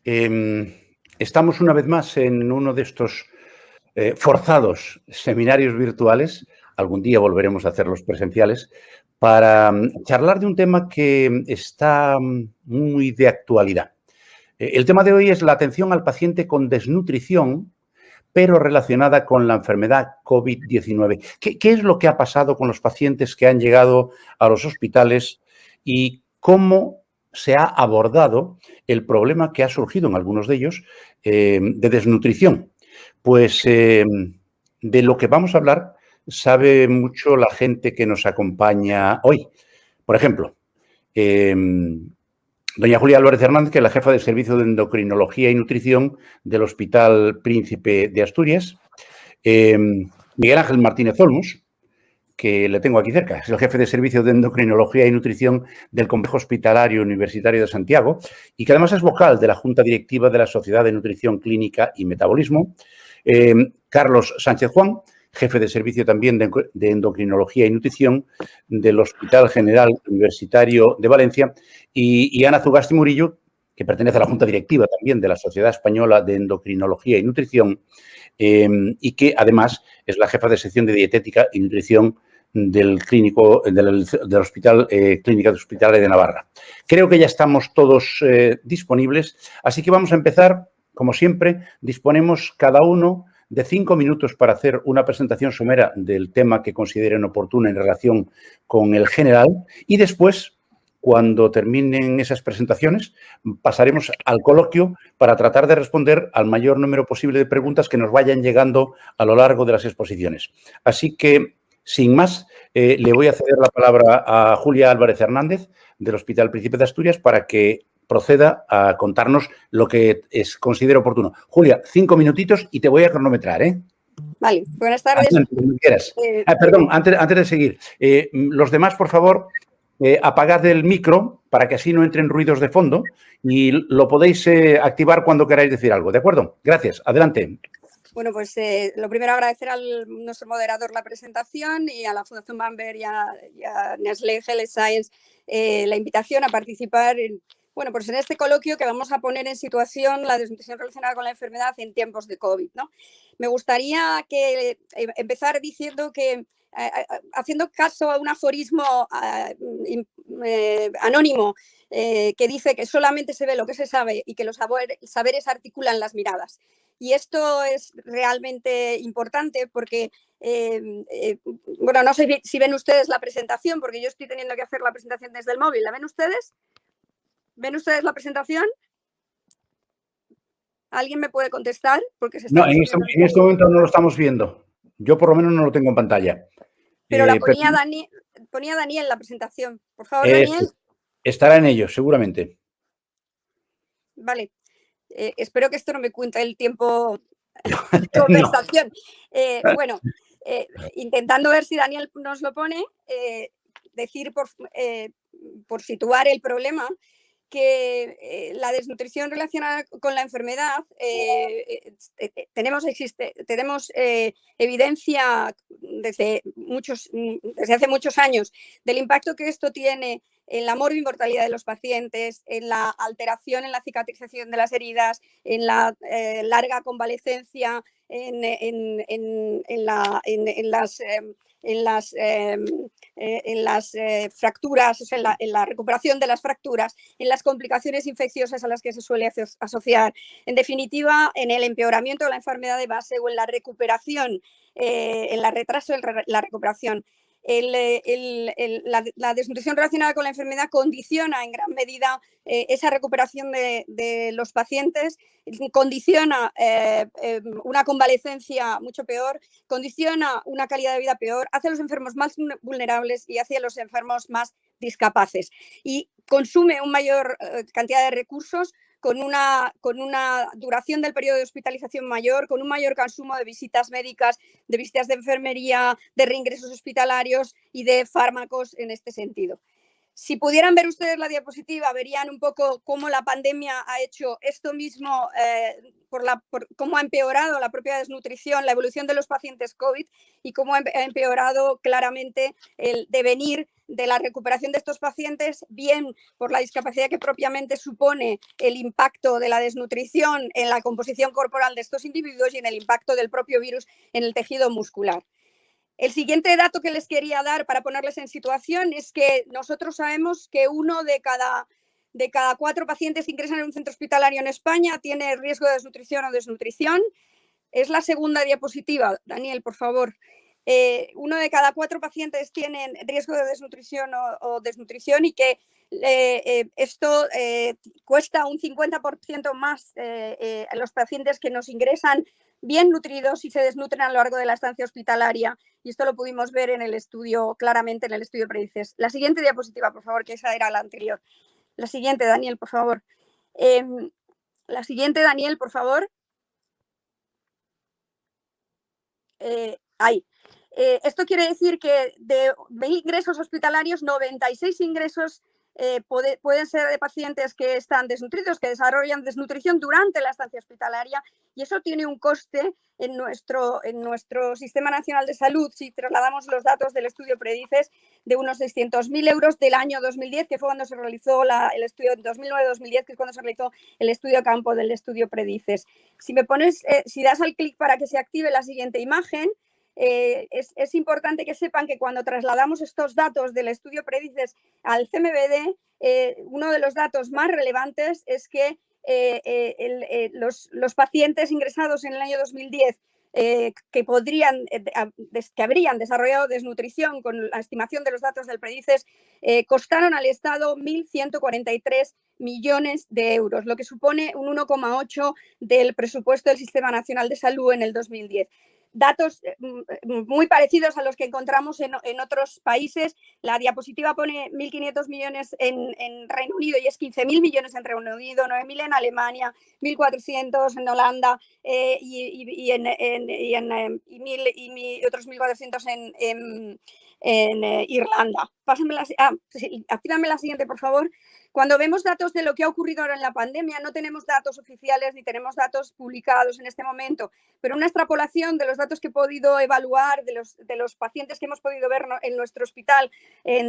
Estamos una vez más en uno de estos forzados seminarios virtuales, algún día volveremos a hacerlos presenciales, para charlar de un tema que está muy de actualidad. El tema de hoy es la atención al paciente con desnutrición, pero relacionada con la enfermedad COVID-19. ¿Qué es lo que ha pasado con los pacientes que han llegado a los hospitales y cómo se ha abordado el problema que ha surgido en algunos de ellos de desnutrición? Pues de lo que vamos a hablar sabe mucho la gente que nos acompaña hoy. Por ejemplo, doña Julia Álvarez Hernández, que es la jefa del Servicio de Endocrinología y Nutrición del Hospital Príncipe de Asturias. Miguel Ángel Martínez Olmos, que le tengo aquí cerca, es el jefe de Servicio de Endocrinología y Nutrición del Complejo Hospitalario Universitario de Santiago y que además es vocal de la Junta Directiva de la Sociedad de Nutrición Clínica y Metabolismo. Carlos Sánchez Juan, jefe de servicio también de endocrinología y nutrición del Hospital General Universitario de Valencia, y Ana Zugasti Murillo, que pertenece a la Junta Directiva también de la Sociedad Española de Endocrinología y Nutrición, y que además es la jefa de sección de dietética y nutrición del Hospital Clínica de Hospitales de Navarra. Creo que ya estamos todos disponibles, así que vamos a empezar. Como siempre, disponemos cada uno de 5 minutos para hacer una presentación somera del tema que consideren oportuno en relación con el general y después, cuando terminen esas presentaciones, pasaremos al coloquio para tratar de responder al mayor número posible de preguntas que nos vayan llegando a lo largo de las exposiciones. Así que, sin más, le voy a ceder la palabra a Julia Álvarez Hernández del Hospital Príncipe de Asturias para que proceda a contarnos lo que considero oportuno. Julia, 5 minutitos y te voy a cronometrar, ¿eh? Vale, buenas tardes. Cuando quieras. Perdón, antes de seguir. Los demás, por favor, apagad el micro para que así no entren ruidos de fondo y lo podéis activar cuando queráis decir algo, ¿de acuerdo? Gracias. Adelante. Bueno, pues lo primero agradecer a nuestro moderador la presentación y a la Fundación Bamber y a Nestlé Health Science la invitación a participar en este coloquio que vamos a poner en situación la desnutrición relacionada con la enfermedad en tiempos de COVID, ¿no? Me gustaría empezar diciendo que, haciendo caso a un aforismo anónimo que dice que solamente se ve lo que se sabe y que los saberes articulan las miradas. Y esto es realmente importante porque, no sé si ven ustedes la presentación, porque yo estoy teniendo que hacer la presentación desde el móvil. ¿La ven ustedes? ¿Ven ustedes la presentación? ¿Alguien me puede contestar? Porque No, en este momento no lo estamos viendo. Yo por lo menos no lo tengo en pantalla. Pero la ponía Daniel en la presentación. Por favor, Daniel. Estará en ello, seguramente. Vale. Espero que esto no me cuente el tiempo de conversación. No. Intentando ver si Daniel nos lo pone, decir por situar el problema que la desnutrición relacionada con la enfermedad tenemos evidencia desde hace muchos años del impacto que esto tiene en la morbimortalidad de los pacientes, en la alteración en la cicatrización de las heridas, en la larga convalecencia, en las fracturas, o sea, en la recuperación de las fracturas, en las complicaciones infecciosas a las que se suele asociar, en definitiva, en el empeoramiento de la enfermedad de base o en la recuperación, en el retraso de la recuperación. La desnutrición relacionada con la enfermedad condiciona en gran medida esa recuperación de los pacientes, condiciona una convalecencia mucho peor, condiciona una calidad de vida peor, hace a los enfermos más vulnerables y hace a los enfermos más discapaces y consume una mayor cantidad de recursos con una duración del periodo de hospitalización mayor, con un mayor consumo de visitas médicas, de visitas de enfermería, de reingresos hospitalarios y de fármacos en este sentido. Si pudieran ver ustedes la diapositiva, verían un poco cómo la pandemia ha hecho esto mismo, por cómo ha empeorado la propia desnutrición, la evolución de los pacientes COVID y cómo ha empeorado claramente el devenir de la recuperación de estos pacientes, bien por la discapacidad que propiamente supone el impacto de la desnutrición en la composición corporal de estos individuos y en el impacto del propio virus en el tejido muscular. El siguiente dato que les quería dar para ponerles en situación es que nosotros sabemos que uno de cada 4 pacientes que ingresan en un centro hospitalario en España tiene riesgo de desnutrición o desnutrición. Es la segunda diapositiva, Daniel, por favor. Uno de cada 4 pacientes tienen riesgo de desnutrición o desnutrición y que esto cuesta un 50% más a los pacientes que nos ingresan bien nutridos y se desnutren a lo largo de la estancia hospitalaria. Y esto lo pudimos ver en el estudio, claramente en el estudio Predices. La siguiente diapositiva, por favor, que esa era la anterior. La siguiente, Daniel, por favor. La siguiente, Daniel, por favor. Ahí. Esto quiere decir que de 1.000 ingresos hospitalarios, 96 ingresos pueden ser de pacientes que están desnutridos, que desarrollan desnutrición durante la estancia hospitalaria, y eso tiene un coste en nuestro Sistema Nacional de Salud, si trasladamos los datos del estudio Predices, de unos 600.000 euros del año 2010, que fue cuando se realizó el estudio, 2009-2010, que es cuando se realizó el estudio campo del estudio Predices. Si das al clic para que se active la siguiente imagen, es importante que sepan que cuando trasladamos estos datos del estudio Predices al CMVD, uno de los datos más relevantes es que los pacientes ingresados en el año 2010 que habrían desarrollado desnutrición con la estimación de los datos del Predices costaron al Estado 1.143 millones de euros, lo que supone un 1,8% del presupuesto del Sistema Nacional de Salud en el 2010. Datos muy parecidos a los que encontramos en otros países. La diapositiva pone 1.500 millones en Reino Unido y es 15.000 millones en Reino Unido, 9.000 en Alemania, 1.400 en Holanda y otros 1.400 en Irlanda. Actívame la siguiente, por favor. Cuando vemos datos de lo que ha ocurrido ahora en la pandemia, no tenemos datos oficiales ni tenemos datos publicados en este momento, pero una extrapolación de los datos que he podido evaluar, de los pacientes que hemos podido ver en nuestro hospital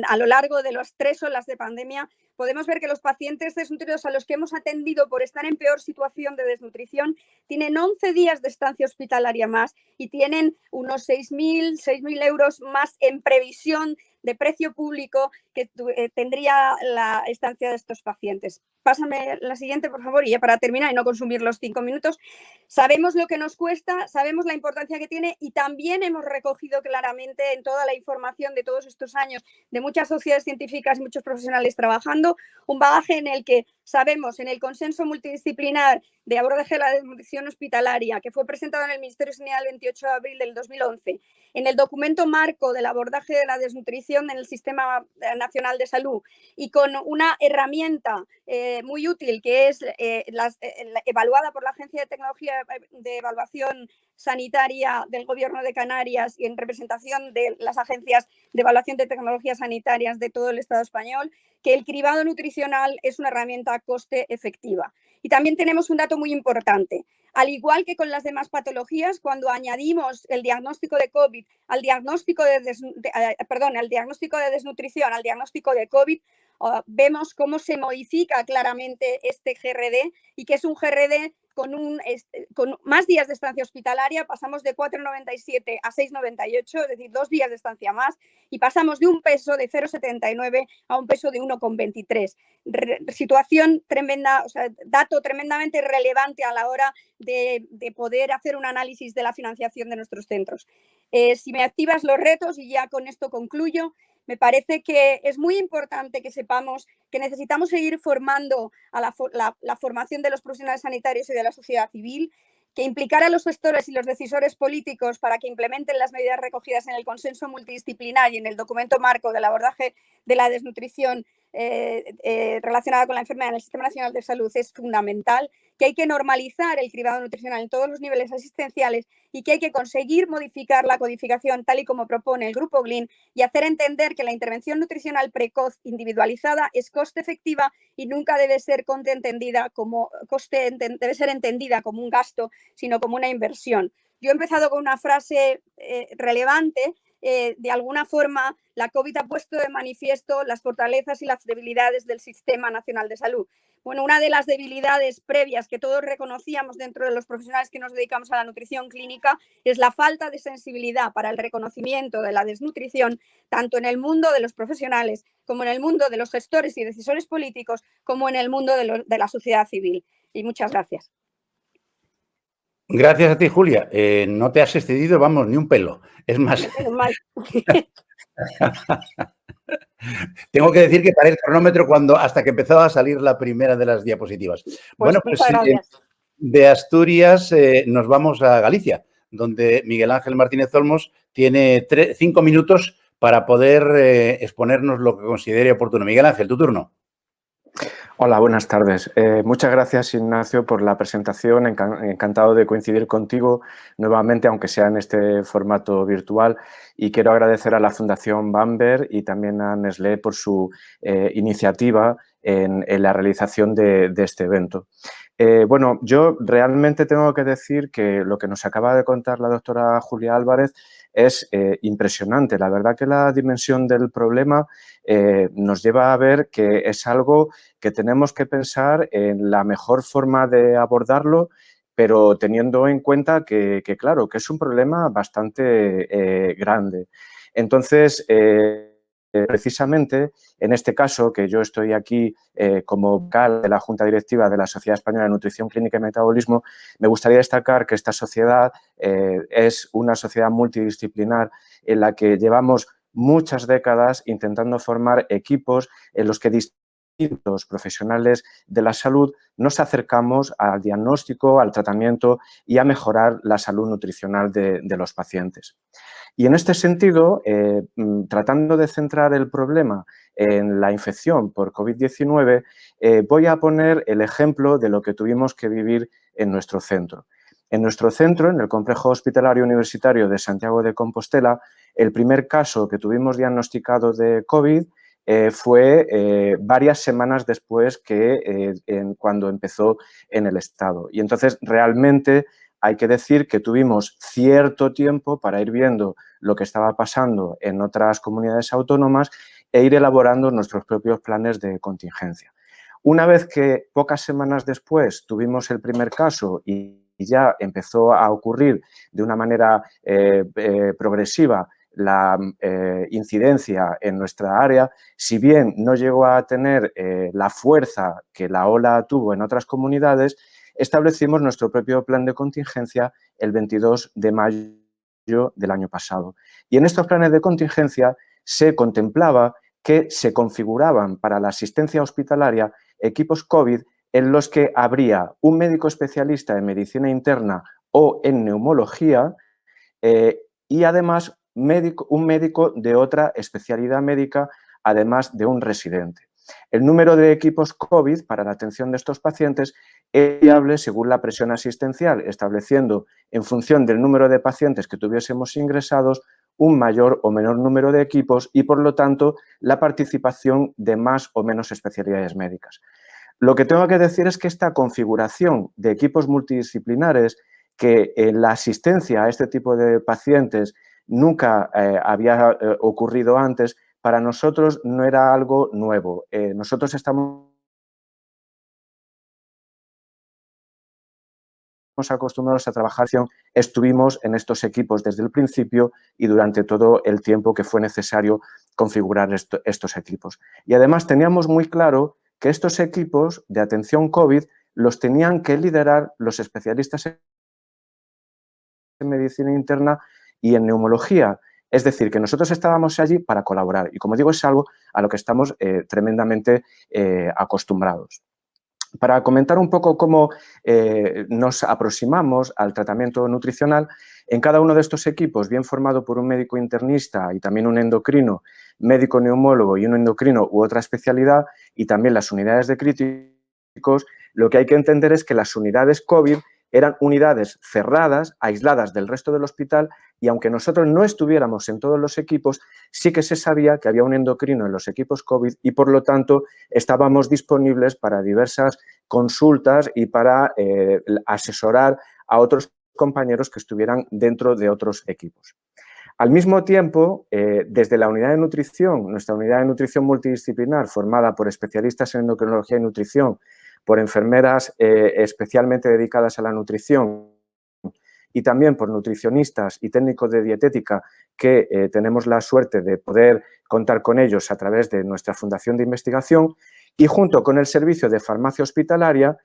a lo largo de las 3 olas de pandemia, podemos ver que los pacientes desnutridos a los que hemos atendido por estar en peor situación de desnutrición tienen 11 días de estancia hospitalaria más y tienen unos 6.000 euros más en previsión de precio público que tendría la estancia de estos pacientes. Pásame la siguiente, por favor, y ya para terminar y no consumir los 5 minutos. Sabemos lo que nos cuesta, sabemos la importancia que tiene y también hemos recogido claramente en toda la información de todos estos años de muchas sociedades científicas y muchos profesionales trabajando, un bagaje en el que sabemos en el consenso multidisciplinar de abordaje de la desnutrición hospitalaria que fue presentado en el Ministerio de Sanidad el 28 de abril del 2011, en el documento marco del abordaje de la desnutrición en el Sistema Nacional de Salud y con una herramienta muy útil que es evaluada por la Agencia de Tecnología de Evaluación Sanitaria del Gobierno de Canarias y en representación de las agencias de evaluación de tecnologías sanitarias de todo el Estado español, que el cribado nutricional es una herramienta coste efectiva. Y también tenemos un dato muy importante. Al igual que con las demás patologías, cuando añadimos el diagnóstico de COVID al diagnóstico de desnutrición, al diagnóstico de COVID, vemos cómo se modifica claramente este GRD y que es un GRD con más días de estancia hospitalaria. Pasamos de 4,97 a 6,98, es decir, 2 días de estancia más, y pasamos de un peso de 0,79 a un peso de 1,23. Situación tremenda, o sea, dato tremendamente relevante a la hora de poder hacer un análisis de la financiación de nuestros centros. Si me activas los retos, y ya con esto concluyo, me parece que es muy importante que sepamos que necesitamos seguir formando a la formación de los profesionales sanitarios y de la sociedad civil, que implicar a los gestores y los decisores políticos para que implementen las medidas recogidas en el consenso multidisciplinar y en el documento marco del abordaje de la desnutrición relacionada con la enfermedad en el Sistema Nacional de Salud es fundamental, que hay que normalizar el cribado nutricional en todos los niveles asistenciales y que hay que conseguir modificar la codificación tal y como propone el Grupo GLIN y hacer entender que la intervención nutricional precoz individualizada es coste efectiva y nunca debe ser entendida como debe ser entendida como un gasto, sino como una inversión. Yo he empezado con una frase relevante. De alguna forma, la COVID ha puesto de manifiesto las fortalezas y las debilidades del Sistema Nacional de Salud. Bueno, una de las debilidades previas que todos reconocíamos dentro de los profesionales que nos dedicamos a la nutrición clínica es la falta de sensibilidad para el reconocimiento de la desnutrición, tanto en el mundo de los profesionales como en el mundo de los gestores y decisores políticos, como en el mundo de la sociedad civil. Y muchas gracias. Gracias a ti, Julia. No te has excedido, vamos, ni un pelo. Es más... Tengo que decir que paré el cronómetro hasta que empezaba a salir la primera de las diapositivas. Bueno, pues de Asturias nos vamos a Galicia, donde Miguel Ángel Martínez Olmos tiene 5 minutos para poder exponernos lo que considere oportuno. Miguel Ángel, tu turno. Hola, buenas tardes. Muchas gracias, Ignacio, por la presentación. Encantado de coincidir contigo nuevamente, aunque sea en este formato virtual. Y quiero agradecer a la Fundación Bamber y también a Nestlé por su iniciativa en la realización de este evento. Bueno, yo realmente tengo que decir que lo que nos acaba de contar la doctora Julia Álvarez es impresionante. La verdad que la dimensión del problema nos lleva a ver que es algo que tenemos que pensar en la mejor forma de abordarlo, pero teniendo en cuenta que claro, que es un problema bastante grande. Entonces, precisamente, en este caso, que yo estoy aquí como vocal de la Junta Directiva de la Sociedad Española de Nutrición Clínica y Metabolismo, me gustaría destacar que esta sociedad es una sociedad multidisciplinar en la que llevamos muchas décadas intentando formar equipos en los que distintos profesionales de la salud nos acercamos al diagnóstico, al tratamiento y a mejorar la salud nutricional de los pacientes. Y en este sentido, tratando de centrar el problema en la infección por COVID-19, voy a poner el ejemplo de lo que tuvimos que vivir en nuestro centro. En nuestro centro, en el Complejo Hospitalario Universitario de Santiago de Compostela, el primer caso que tuvimos diagnosticado de COVID fue varias semanas después que cuando empezó en el Estado. Y entonces, realmente, hay que decir que tuvimos cierto tiempo para ir viendo lo que estaba pasando en otras comunidades autónomas e ir elaborando nuestros propios planes de contingencia. Una vez que pocas semanas después tuvimos el primer caso y ya empezó a ocurrir de una manera progresiva la incidencia en nuestra área, si bien no llegó a tener la fuerza que la ola tuvo en otras comunidades, establecimos nuestro propio plan de contingencia el 22 de mayo del año pasado. Y en estos planes de contingencia se contemplaba que se configuraban para la asistencia hospitalaria equipos COVID en los que habría un médico especialista en medicina interna o en neumología y además un médico de otra especialidad médica, además de un residente. El número de equipos COVID para la atención de estos pacientes es variable según la presión asistencial, estableciendo en función del número de pacientes que tuviésemos ingresados un mayor o menor número de equipos y, por lo tanto, la participación de más o menos especialidades médicas. Lo que tengo que decir es que esta configuración de equipos multidisciplinares, que en la asistencia a este tipo de pacientes nunca había ocurrido antes, para nosotros no era algo nuevo. Nosotros estamos acostumbrados a trabajar, estuvimos en estos equipos desde el principio y durante todo el tiempo que fue necesario configurar estos equipos. Y además teníamos muy claro que estos equipos de atención COVID los tenían que liderar los especialistas en medicina interna y en neumología. Es decir, que nosotros estábamos allí para colaborar y, como digo, es algo a lo que estamos tremendamente acostumbrados. Para comentar un poco cómo nos aproximamos al tratamiento nutricional, en cada uno de estos equipos, bien formado por un médico internista y también un endocrino, médico neumólogo y un endocrino u otra especialidad, y también las unidades de críticos, lo que hay que entender es que las unidades COVID eran unidades cerradas, aisladas del resto del hospital, y aunque nosotros no estuviéramos en todos los equipos, sí que se sabía que había un endocrino en los equipos COVID y, por lo tanto, estábamos disponibles para diversas consultas y para asesorar a otros compañeros que estuvieran dentro de otros equipos. Al mismo tiempo, desde la unidad de nutrición, nuestra unidad de nutrición multidisciplinar, formada por especialistas en endocrinología y nutrición, por enfermeras especialmente dedicadas a la nutrición y también por nutricionistas y técnicos de dietética que tenemos la suerte de poder contar con ellos a través de nuestra fundación de investigación, y junto con el servicio de farmacia hospitalaria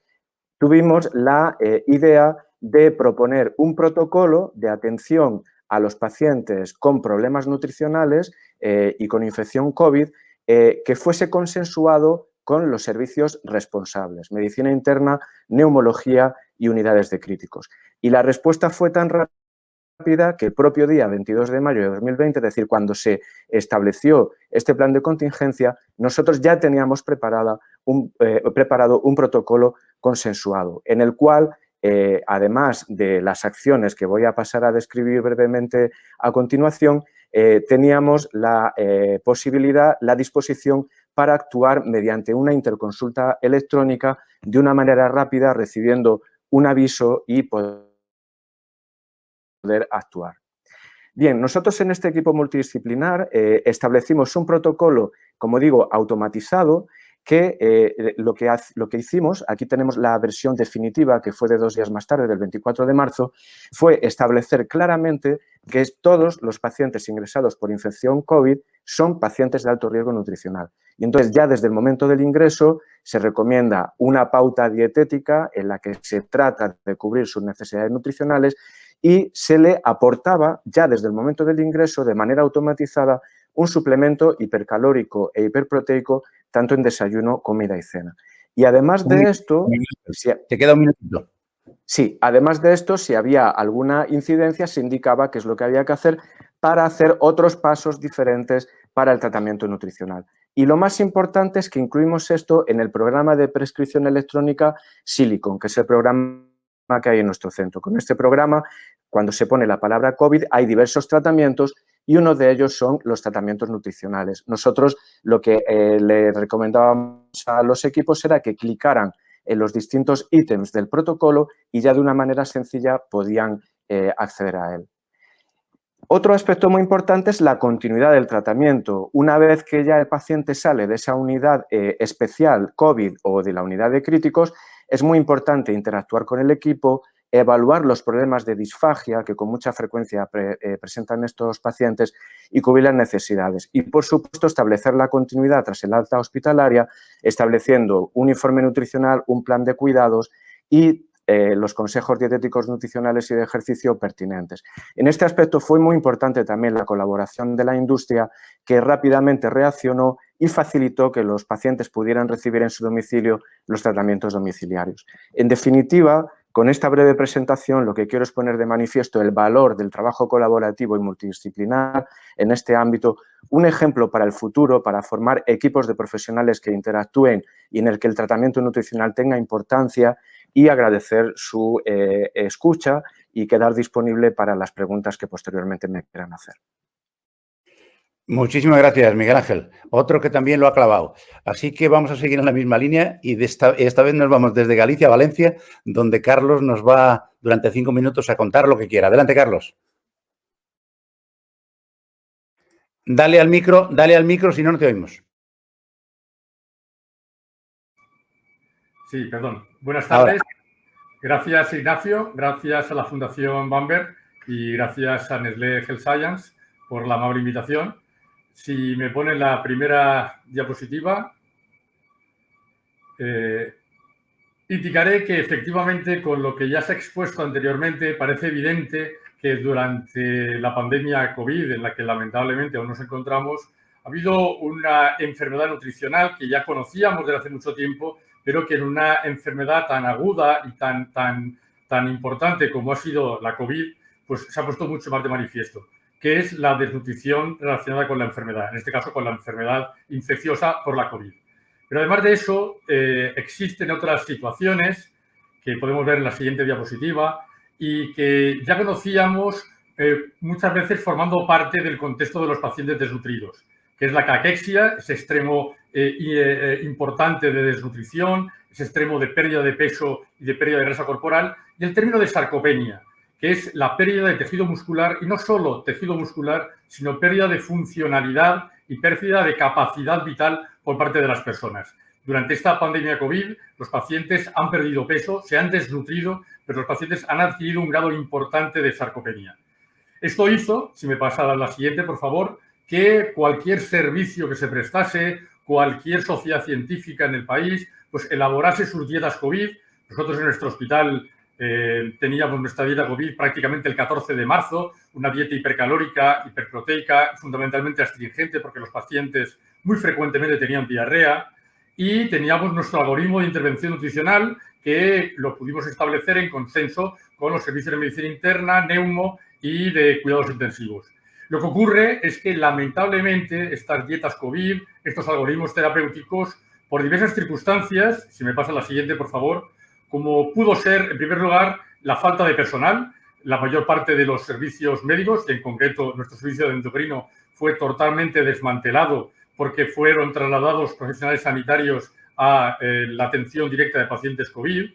tuvimos la idea de proponer un protocolo de atención a los pacientes con problemas nutricionales y con infección COVID que fuese consensuado con los servicios responsables, medicina interna, neumología y unidades de críticos. Y la respuesta fue tan rápida que el propio día 22 de mayo de 2020, es decir, cuando se estableció este plan de contingencia, nosotros ya teníamos preparado un protocolo consensuado, en el cual, además de las acciones que voy a pasar a describir brevemente a continuación, teníamos la posibilidad, la disposición para actuar mediante una interconsulta electrónica de una manera rápida, recibiendo un aviso y poder actuar. Bien, nosotros en este equipo multidisciplinar establecimos un protocolo, como digo, automatizado, que lo que hicimos, aquí tenemos la versión definitiva, que fue de 2 días más tarde, del 24 de marzo, fue establecer claramente que todos los pacientes ingresados por infección COVID son pacientes de alto riesgo nutricional. Y entonces ya desde el momento del ingreso se recomienda una pauta dietética en la que se trata de cubrir sus necesidades nutricionales y se le aportaba ya desde el momento del ingreso de manera automatizada un suplemento hipercalórico e hiperproteico tanto en desayuno, comida y cena. Y además de esto... Te queda un minutito. Sí, además de esto, si había alguna incidencia, se indicaba qué es lo que había que hacer para hacer otros pasos diferentes para el tratamiento nutricional. Y lo más importante es que incluimos esto en el programa de prescripción electrónica Silicon, que es el programa que hay en nuestro centro. Con este programa, cuando se pone la palabra COVID, hay diversos tratamientos y uno de ellos son los tratamientos nutricionales. Nosotros lo que le recomendábamos a los equipos era que clicaran en los distintos ítems del protocolo y ya de una manera sencilla podían acceder a él. Otro aspecto muy importante es la continuidad del tratamiento. Una vez que ya el paciente sale de esa unidad especial COVID o de la unidad de críticos, es muy importante interactuar con el equipo, evaluar los problemas de disfagia que con mucha frecuencia presentan estos pacientes y cubrir las necesidades. Y, por supuesto, establecer la continuidad tras el alta hospitalaria, estableciendo un informe nutricional, un plan de cuidados y los consejos dietéticos, nutricionales y de ejercicio pertinentes. En este aspecto fue muy importante también la colaboración de la industria, que rápidamente reaccionó y facilitó que los pacientes pudieran recibir en su domicilio los tratamientos domiciliarios. En definitiva, con esta breve presentación lo que quiero es poner de manifiesto el valor del trabajo colaborativo y multidisciplinar en este ámbito, un ejemplo para el futuro, para formar equipos de profesionales que interactúen y en el que el tratamiento nutricional tenga importancia, y agradecer su escucha y quedar disponible para las preguntas que posteriormente me quieran hacer. Muchísimas gracias, Miguel Ángel. Otro que también lo ha clavado. Así que vamos a seguir en la misma línea y esta vez nos vamos desde Galicia a Valencia, donde Carlos nos va durante 5 minutos a contar lo que quiera. Adelante, Carlos. Dale al micro, si no, no te oímos. Sí, perdón. Buenas tardes. Ahora. Gracias, Ignacio. Gracias a la Fundación Bamberg y gracias a Nestlé Health Science por la amable invitación. Si me ponen la primera diapositiva, indicaré que efectivamente con lo que ya se ha expuesto anteriormente parece evidente que durante la pandemia COVID, en la que lamentablemente aún nos encontramos, ha habido una enfermedad nutricional que ya conocíamos desde hace mucho tiempo, pero que en una enfermedad tan aguda y tan importante como ha sido la COVID, pues se ha puesto mucho más de manifiesto, que es la desnutrición relacionada con la enfermedad, en este caso con la enfermedad infecciosa por la COVID. Pero además de eso, existen otras situaciones que podemos ver en la siguiente diapositiva y que ya conocíamos muchas veces formando parte del contexto de los pacientes desnutridos, que es la caquexia, ese extremo importante de desnutrición, ese extremo de pérdida de peso y de pérdida de grasa corporal, y el término de sarcopenia, que es la pérdida de tejido muscular, y no solo tejido muscular, sino pérdida de funcionalidad y pérdida de capacidad vital por parte de las personas. Durante esta pandemia COVID, los pacientes han perdido peso, se han desnutrido, pero los pacientes han adquirido un grado importante de sarcopenia. Esto hizo, si me pasa a la siguiente, por favor, que cualquier servicio que se prestase, cualquier sociedad científica en el país, pues elaborase sus dietas COVID. Nosotros en nuestro hospital teníamos nuestra dieta COVID prácticamente el 14 de marzo, una dieta hipercalórica, hiperproteica, fundamentalmente astringente, porque los pacientes muy frecuentemente tenían diarrea, y teníamos nuestro algoritmo de intervención nutricional que lo pudimos establecer en consenso con los servicios de medicina interna, neumo y de cuidados intensivos. Lo que ocurre es que, lamentablemente, estas dietas COVID, estos algoritmos terapéuticos, por diversas circunstancias, si me pasa la siguiente, por favor, como pudo ser, en primer lugar, la falta de personal. La mayor parte de los servicios médicos, y en concreto nuestro servicio de endocrino, fue totalmente desmantelado porque fueron trasladados profesionales sanitarios a la atención directa de pacientes COVID.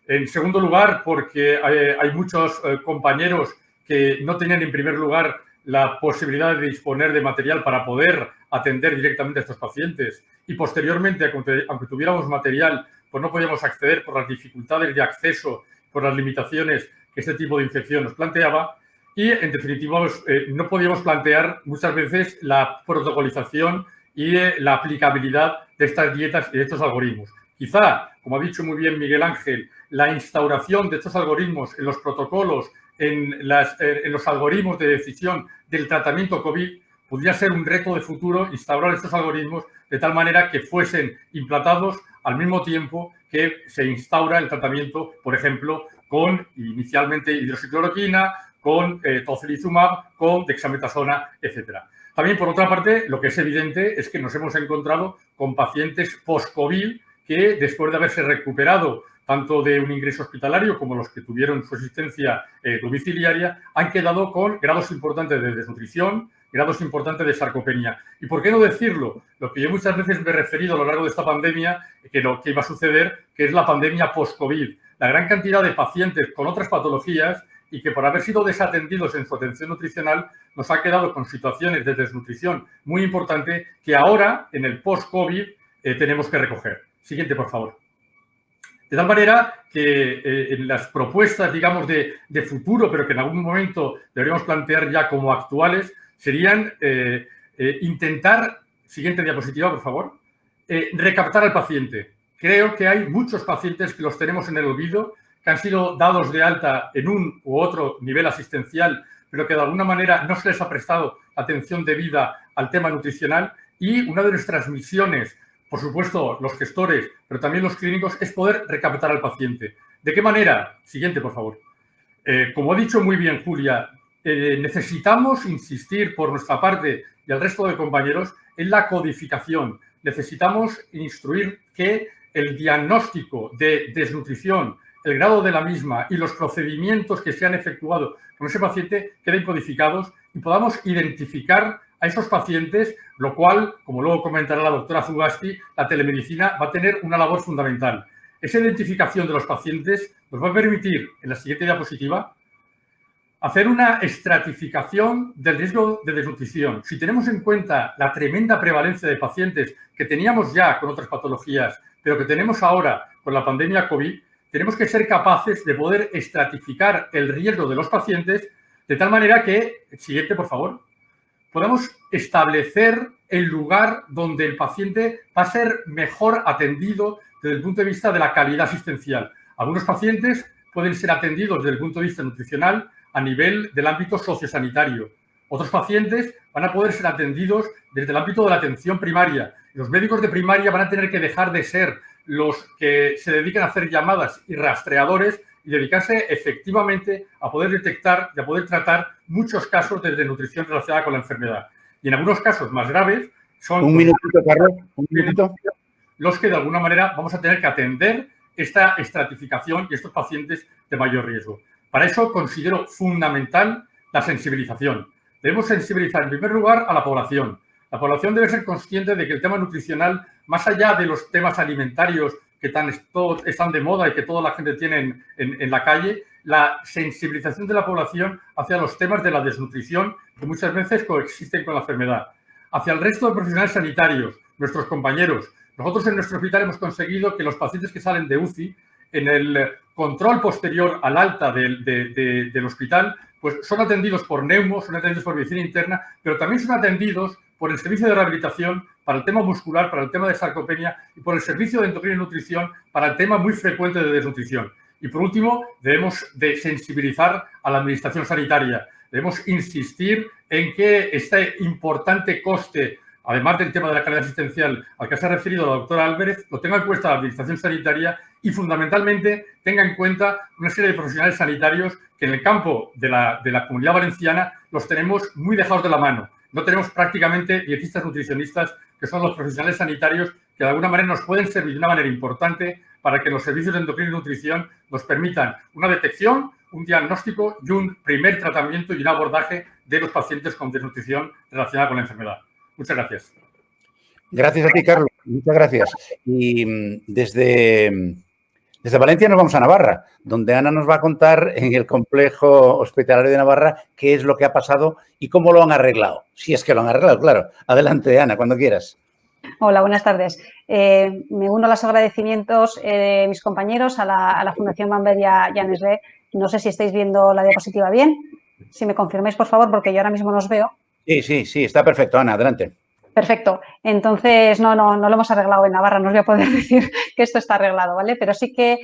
En segundo lugar, porque hay muchos compañeros que no tenían, en primer lugar, la posibilidad de disponer de material para poder atender directamente a estos pacientes. Y posteriormente, aunque tuviéramos material, pues no podíamos acceder por las dificultades de acceso, por las limitaciones que este tipo de infección nos planteaba. Y, en definitiva, no podíamos plantear muchas veces la protocolización y la aplicabilidad de estas dietas y de estos algoritmos. Quizá, como ha dicho muy bien Miguel Ángel, la instauración de estos algoritmos en los protocolos, en los algoritmos de decisión del tratamiento COVID, podría ser un reto de futuro instaurar estos algoritmos de tal manera que fuesen implantados al mismo tiempo que se instaura el tratamiento, por ejemplo, con inicialmente hidroxicloroquina, con tocilizumab, con dexametasona, etcétera. También, por otra parte, lo que es evidente es que nos hemos encontrado con pacientes post-COVID que, después de haberse recuperado tanto de un ingreso hospitalario como los que tuvieron su asistencia domiciliaria, han quedado con grados importantes de desnutrición, grados importantes de sarcopenia. Y por qué no decirlo, lo que yo muchas veces me he referido a lo largo de esta pandemia, que lo que iba a suceder, que es la pandemia post-COVID. La gran cantidad de pacientes con otras patologías y que por haber sido desatendidos en su atención nutricional nos ha quedado con situaciones de desnutrición muy importante que ahora, en el post-COVID, tenemos que recoger. Siguiente, por favor. De tal manera que en las propuestas, digamos, de futuro, pero que en algún momento deberíamos plantear ya como actuales, serían intentar, siguiente diapositiva, por favor, recaptar al paciente. Creo que hay muchos pacientes que los tenemos en el olvido, que han sido dados de alta en un u otro nivel asistencial, pero que de alguna manera no se les ha prestado atención debida al tema nutricional. Y una de nuestras misiones, por supuesto, los gestores, pero también los clínicos, es poder recaptar al paciente. ¿De qué manera? Siguiente, por favor. Como ha dicho muy bien Julia, necesitamos insistir por nuestra parte y al resto de compañeros en la codificación. Necesitamos instruir que el diagnóstico de desnutrición, el grado de la misma y los procedimientos que se han efectuado con ese paciente queden codificados y podamos identificar a esos pacientes, lo cual, como luego comentará la doctora Zugasti, la telemedicina va a tener una labor fundamental. Esa identificación de los pacientes nos va a permitir, en la siguiente diapositiva, hacer una estratificación del riesgo de desnutrición. Si tenemos en cuenta la tremenda prevalencia de pacientes que teníamos ya con otras patologías, pero que tenemos ahora con la pandemia COVID, tenemos que ser capaces de poder estratificar el riesgo de los pacientes de tal manera que, siguiente, por favor, podamos establecer el lugar donde el paciente va a ser mejor atendido desde el punto de vista de la calidad asistencial. Algunos pacientes pueden ser atendidos desde el punto de vista nutricional a nivel del ámbito sociosanitario. Otros pacientes van a poder ser atendidos desde el ámbito de la atención primaria. Los médicos de primaria van a tener que dejar de ser los que se dedican a hacer llamadas y rastreadores y dedicarse efectivamente a poder detectar y a poder tratar muchos casos de desnutrición relacionada con la enfermedad. Y en algunos casos más graves son... Un minutito, Carlos, un minutito. Los que de alguna manera vamos a tener que atender esta estratificación y estos pacientes de mayor riesgo. Para eso considero fundamental la sensibilización. Debemos sensibilizar en primer lugar a la población. La población debe ser consciente de que el tema nutricional, más allá de los temas alimentarios que están de moda y que toda la gente tiene en la calle, la sensibilización de la población hacia los temas de la desnutrición que muchas veces coexisten con la enfermedad. Hacia el resto de profesionales sanitarios, nuestros compañeros. Nosotros en nuestro hospital hemos conseguido que los pacientes que salen de UCI, en el control posterior al alta del hospital, pues son atendidos por neumos, son atendidos por medicina interna, pero también son atendidos por el servicio de rehabilitación para el tema muscular, para el tema de sarcopenia y por el servicio de endocrina y nutrición para el tema muy frecuente de desnutrición. Y por último, debemos de sensibilizar a la administración sanitaria. Debemos insistir en que este importante coste, además del tema de la calidad asistencial al que se ha referido la doctora Álvarez, lo tenga en cuenta la administración sanitaria y fundamentalmente tenga en cuenta una serie de profesionales sanitarios que en el campo de la Comunidad Valenciana los tenemos muy dejados de la mano. No tenemos prácticamente dietistas nutricionistas, que son los profesionales sanitarios que de alguna manera nos pueden servir de una manera importante para que los servicios de endocrina y nutrición nos permitan una detección, un diagnóstico y un primer tratamiento y un abordaje de los pacientes con desnutrición relacionada con la enfermedad. Muchas gracias. Gracias a ti, Carlos. Muchas gracias. Y desde Valencia nos vamos a Navarra, donde Ana nos va a contar en el complejo hospitalario de Navarra qué es lo que ha pasado y cómo lo han arreglado. Si es que lo han arreglado, claro. Adelante, Ana, cuando quieras. Hola, buenas tardes. Me uno a los agradecimientos de mis compañeros, a la Fundación Bamber y a Nestlé. No sé si estáis viendo la diapositiva bien. Si me confirmáis, por favor, porque yo ahora mismo no os veo. Sí, está perfecto, Ana, adelante. Perfecto. Entonces, no lo hemos arreglado en Navarra, no os voy a poder decir que esto está arreglado, ¿vale? Pero sí que,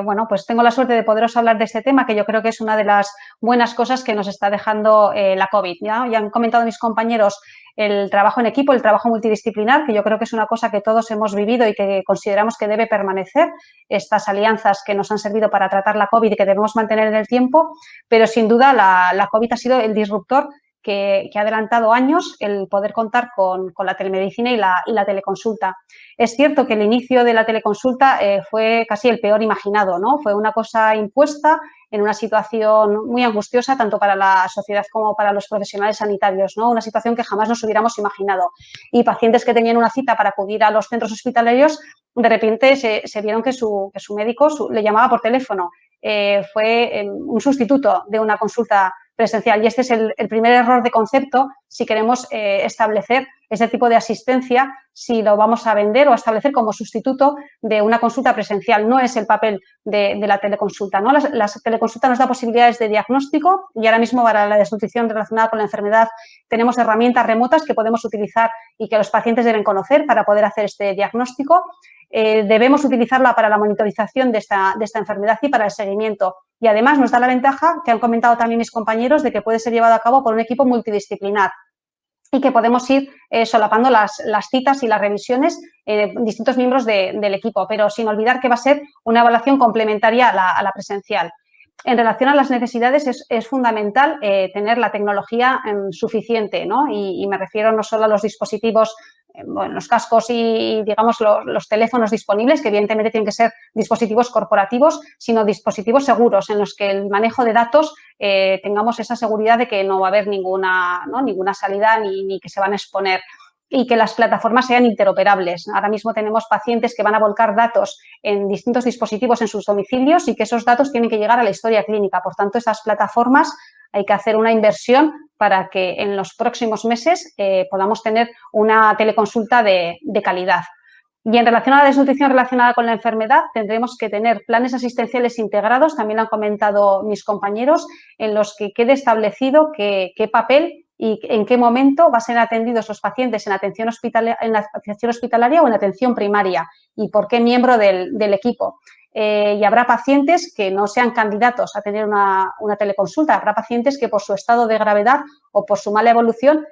bueno, pues tengo la suerte de poderos hablar de este tema, que yo creo que es una de las buenas cosas que nos está dejando la COVID. Ya han comentado mis compañeros el trabajo en equipo, el trabajo multidisciplinar, que yo creo que es una cosa que todos hemos vivido y que consideramos que debe permanecer, estas alianzas que nos han servido para tratar la COVID y que debemos mantener en el tiempo, pero sin duda la COVID ha sido el disruptor que ha adelantado años el poder contar con la telemedicina y la teleconsulta. Es cierto que el inicio de la teleconsulta fue casi el peor imaginado, ¿no? Fue una cosa impuesta en una situación muy angustiosa tanto para la sociedad como para los profesionales sanitarios, ¿no? Una situación que jamás nos hubiéramos imaginado. Y pacientes que tenían una cita para acudir a los centros hospitalarios, de repente se vieron que su médico le llamaba por teléfono. Fue un sustituto de una consulta presencial. Y este es el primer error de concepto si queremos establecer ese tipo de asistencia, si lo vamos a vender o a establecer como sustituto de una consulta presencial. No es el papel de la teleconsulta, ¿no? La teleconsulta nos da posibilidades de diagnóstico y ahora mismo para la desnutrición relacionada con la enfermedad tenemos herramientas remotas que podemos utilizar y que los pacientes deben conocer para poder hacer este diagnóstico. Debemos utilizarla para la monitorización de esta enfermedad y para el seguimiento. Y además nos da la ventaja, que han comentado también mis compañeros, de que puede ser llevado a cabo por un equipo multidisciplinar y que podemos ir solapando las citas y las revisiones distintos miembros del equipo, pero sin olvidar que va a ser una evaluación complementaria a la presencial. En relación a las necesidades es fundamental tener la tecnología suficiente, ¿no? Y me refiero no solo a los dispositivos, bueno, los cascos y, digamos, los teléfonos disponibles, que evidentemente tienen que ser dispositivos corporativos, sino dispositivos seguros en los que el manejo de datos tengamos esa seguridad de que no va a haber ninguna salida ni que se van a exponer. Y que las plataformas sean interoperables. Ahora mismo tenemos pacientes que van a volcar datos en distintos dispositivos en sus domicilios y que esos datos tienen que llegar a la historia clínica. Por tanto, esas plataformas hay que hacer una inversión para que en los próximos meses podamos tener una teleconsulta de calidad. Y en relación a la desnutrición relacionada con la enfermedad, tendremos que tener planes asistenciales integrados, también lo han comentado mis compañeros, en los que quede establecido qué papel y en qué momento van a ser atendidos los pacientes en atención hospitalaria o en atención primaria y por qué miembro del equipo. Y habrá pacientes que no sean candidatos a tener una teleconsulta, habrá pacientes que por su estado de gravedad o por su mala evolución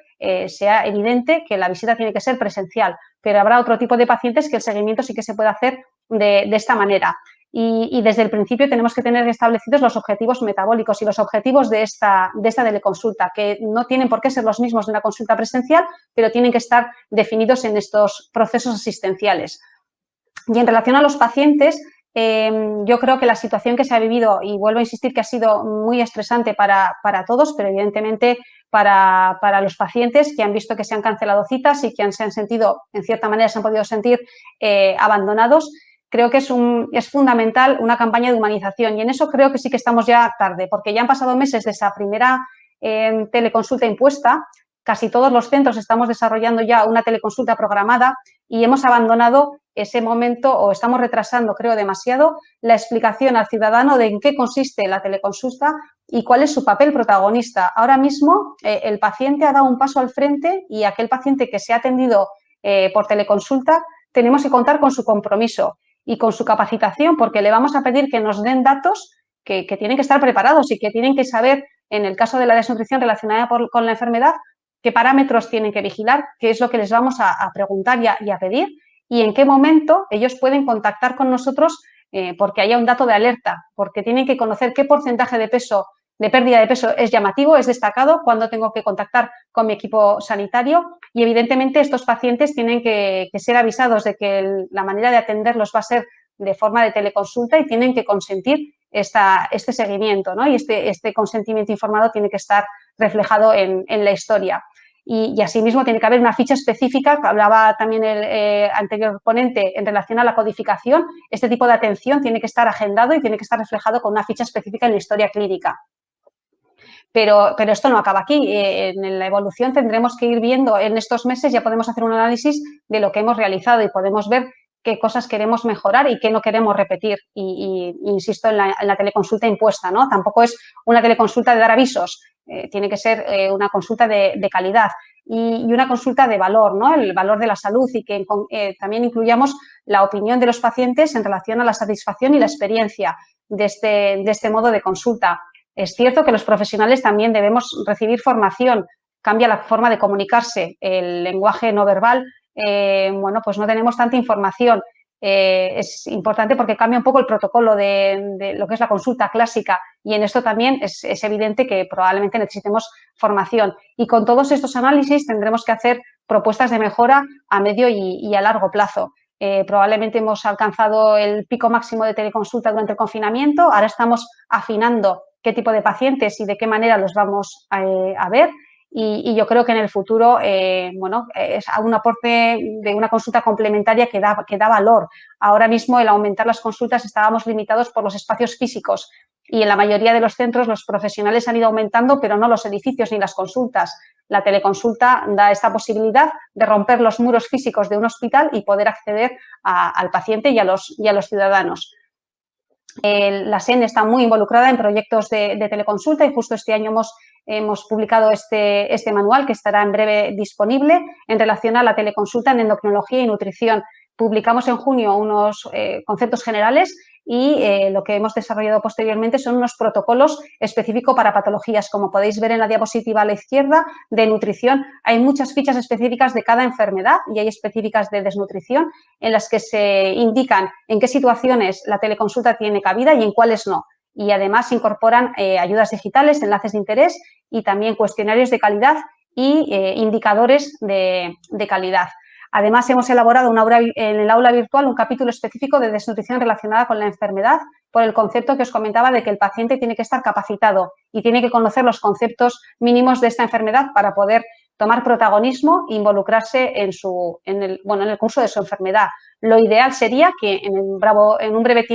sea evidente que la visita tiene que ser presencial, pero habrá otro tipo de pacientes que el seguimiento sí que se puede hacer de esta manera. Y desde el principio tenemos que tener establecidos los objetivos metabólicos y los objetivos de esta teleconsulta, que no tienen por qué ser los mismos de una consulta presencial, pero tienen que estar definidos en estos procesos asistenciales. Y en relación a los pacientes, yo creo que la situación que se ha vivido, y vuelvo a insistir que ha sido muy estresante para todos, pero evidentemente para los pacientes que han visto que se han cancelado citas y que se han sentido, en cierta manera, se han podido sentir abandonados, creo que es fundamental una campaña de humanización, y en eso creo que sí que estamos ya tarde, porque ya han pasado meses de esa primera teleconsulta impuesta. Casi todos los centros estamos desarrollando ya una teleconsulta programada y hemos abandonado ese momento, o estamos retrasando, creo, demasiado la explicación al ciudadano de en qué consiste la teleconsulta y cuál es su papel protagonista. Ahora mismo el paciente ha dado un paso al frente, y aquel paciente que se ha atendido por teleconsulta tenemos que contar con su compromiso y con su capacitación, porque le vamos a pedir que nos den datos que tienen que estar preparados y que tienen que saber, en el caso de la desnutrición relacionada con la enfermedad, qué parámetros tienen que vigilar, qué es lo que les vamos a preguntar y a pedir, y en qué momento ellos pueden contactar con nosotros porque haya un dato de alerta, porque tienen que conocer qué porcentaje de pérdida de peso es llamativo, es destacado, cuándo tengo que contactar con mi equipo sanitario, y evidentemente estos pacientes tienen que ser avisados de que la manera de atenderlos va a ser de forma de teleconsulta y tienen que consentir este seguimiento, ¿no? Y este consentimiento informado tiene que estar reflejado en la historia. Y asimismo tiene que haber una ficha específica, que hablaba también el anterior ponente, en relación a la codificación. Este tipo de atención tiene que estar agendado y tiene que estar reflejado con una ficha específica en la historia clínica. Pero esto no acaba aquí. En la evolución tendremos que ir viendo en estos meses, ya podemos hacer un análisis de lo que hemos realizado y podemos ver qué cosas queremos mejorar y qué no queremos repetir. Y insisto en la teleconsulta impuesta, ¿no? Tampoco es una teleconsulta de dar avisos, tiene que ser una consulta de calidad y una consulta de valor, ¿no? El valor de la salud, y que también incluyamos la opinión de los pacientes en relación a la satisfacción y la experiencia de este modo de consulta. Es cierto que los profesionales también debemos recibir formación, cambia la forma de comunicarse, el lenguaje no verbal, bueno, pues no tenemos tanta información. Es importante porque cambia un poco el protocolo de lo que es la consulta clásica, y en esto también es evidente que probablemente necesitemos formación. Y con todos estos análisis tendremos que hacer propuestas de mejora a medio y a largo plazo. Probablemente hemos alcanzado el pico máximo de teleconsulta durante el confinamiento, ahora estamos afinando qué tipo de pacientes y de qué manera los vamos a ver. Y yo creo que en el futuro, bueno, es un aporte de una consulta complementaria que da valor. Ahora mismo, el aumentar las consultas, estábamos limitados por los espacios físicos, y en la mayoría de los centros los profesionales han ido aumentando, pero no los edificios ni las consultas. La teleconsulta da esta posibilidad de romper los muros físicos de un hospital y poder acceder al paciente y a los ciudadanos. La SEN está muy involucrada en proyectos de teleconsulta, y justo este año hemos publicado este manual, que estará en breve disponible, en relación a la teleconsulta en endocrinología y nutrición. Publicamos en junio unos conceptos generales, y lo que hemos desarrollado posteriormente son unos protocolos específicos para patologías. Como podéis ver en la diapositiva a la izquierda, de nutrición, hay muchas fichas específicas de cada enfermedad, y hay específicas de desnutrición, en las que se indican en qué situaciones la teleconsulta tiene cabida y en cuáles no. Y además incorporan ayudas digitales, enlaces de interés y también cuestionarios de calidad y indicadores de calidad. Además, hemos elaborado en el aula virtual un capítulo específico de desnutrición relacionada con la enfermedad, por el concepto que os comentaba de que el paciente tiene que estar capacitado y tiene que conocer los conceptos mínimos de esta enfermedad para poder tomar protagonismo e involucrarse en el curso de su enfermedad. Lo ideal sería que en un breve